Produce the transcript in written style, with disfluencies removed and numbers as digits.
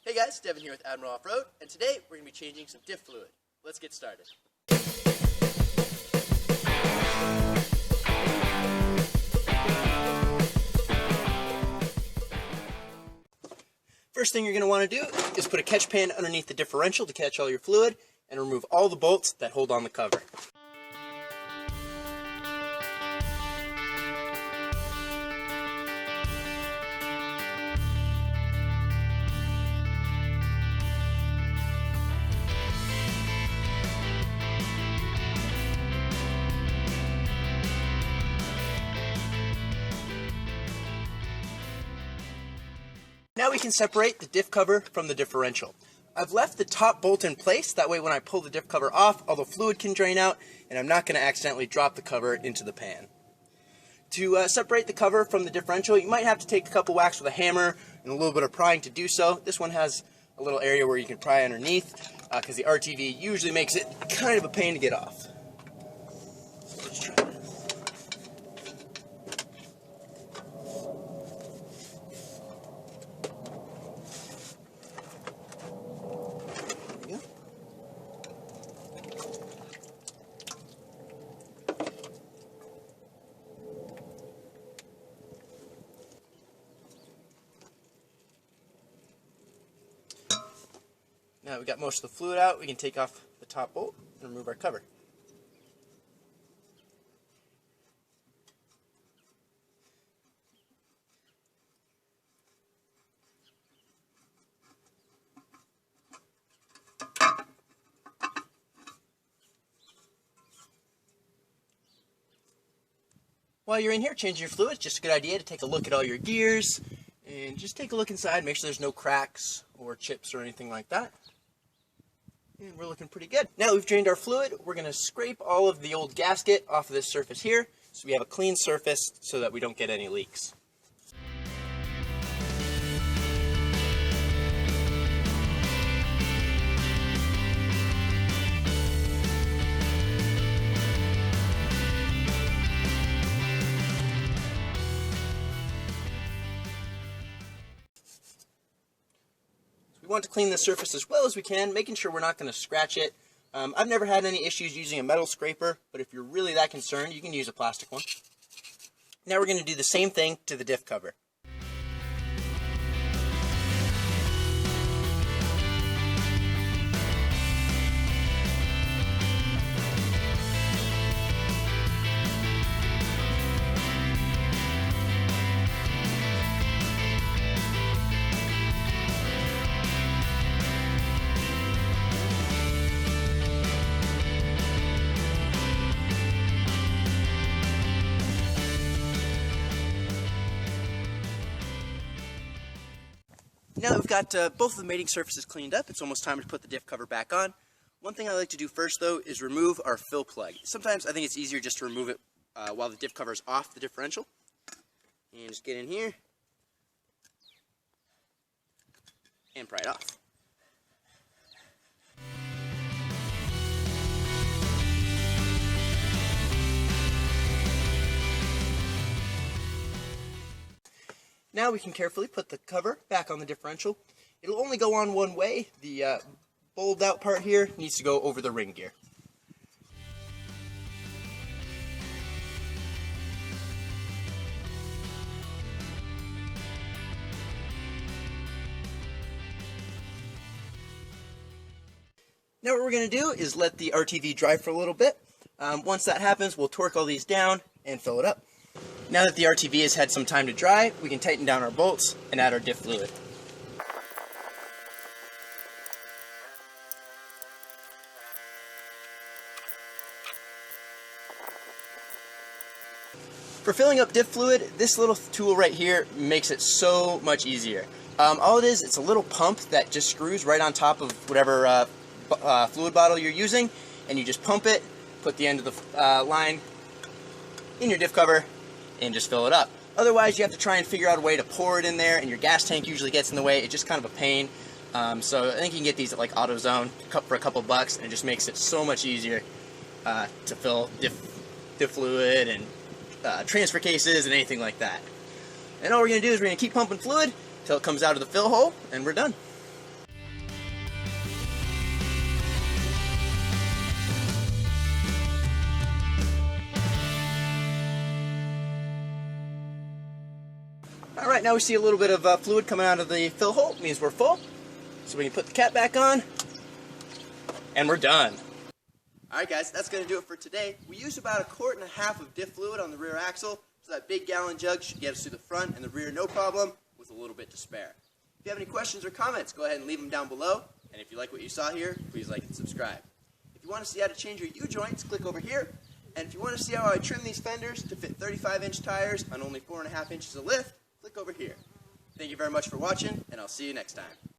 Hey guys, Devin here with Admiral Off-Road, and today we're going to be changing some diff fluid. Let's get started. First thing you're going to want to do is put a catch pan underneath the differential to catch all your fluid and remove all the bolts that hold on the cover. Now we can separate the diff cover from the differential. I've left the top bolt in place, that way when I pull the diff cover off, all the fluid can drain out and I'm not going to accidentally drop the cover into the pan. To separate the cover from the differential, you might have to take a couple whacks with a hammer and a little bit of prying to do so. This one has a little area where you can pry underneath because the RTV usually makes it kind of a pain to get off. So let's try this. Now we've got most of the fluid out, we can take off the top bolt and remove our cover. While you're in here changing your fluid, it's just a good idea to take a look at all your gears and just take a look inside, make sure there's no cracks or chips or anything like that. And we're looking pretty good. Now that we've drained our fluid, we're going to scrape all of the old gasket off of this surface here so we have a clean surface so that we don't get any leaks. We want to clean the surface as well as we can, making sure we're not going to scratch it. I've never had any issues using a metal scraper, but if you're really that concerned, you can use a plastic one. Now we're going to do the same thing to the diff cover. Now that we've got both of the mating surfaces cleaned up, it's almost time to put the diff cover back on. One thing I like to do first, though, is remove our fill plug. Sometimes I think it's easier just to remove it while the diff cover is off the differential. And just get in here and pry it off. Now we can carefully put the cover back on the differential. It'll only go on one way. The bulbed out part here needs to go over the ring gear. Now what we're going to do is let the RTV dry for a little bit. Once that happens, we'll torque all these down and fill it up. Now that the RTV has had some time to dry, we can tighten down our bolts and add our diff fluid. For filling up diff fluid, this little tool right here makes it so much easier. All it is, it's a little pump that just screws right on top of whatever fluid bottle you're using, and you just pump it, put the end of the line in your diff cover, and just fill it up. Otherwise, you have to try and figure out a way to pour it in there, and your gas tank usually gets in the way. It's just kind of a pain. So I think you can get these at like AutoZone for a couple bucks, and it just makes it so much easier to fill diff fluid and transfer cases and anything like that. And all we're going to do is we're going to keep pumping fluid until it comes out of the fill hole, and we're done. Alright, now we see a little bit of fluid coming out of the fill hole. It means we're full. So we can put the cap back on, and we're done. Alright guys, that's going to do it for today. We used about 1.5 quarts of diff fluid on the rear axle, so that big gallon jug should get us through the front and the rear no problem, with a little bit to spare. If you have any questions or comments, go ahead and leave them down below. And if you like what you saw here, please like and subscribe. If you want to see how to change your U-joints, click over here. And if you want to see how I trim these fenders to fit 35-inch tires on only 4.5 inches of lift, click over here. Thank you very much for watching, and I'll see you next time.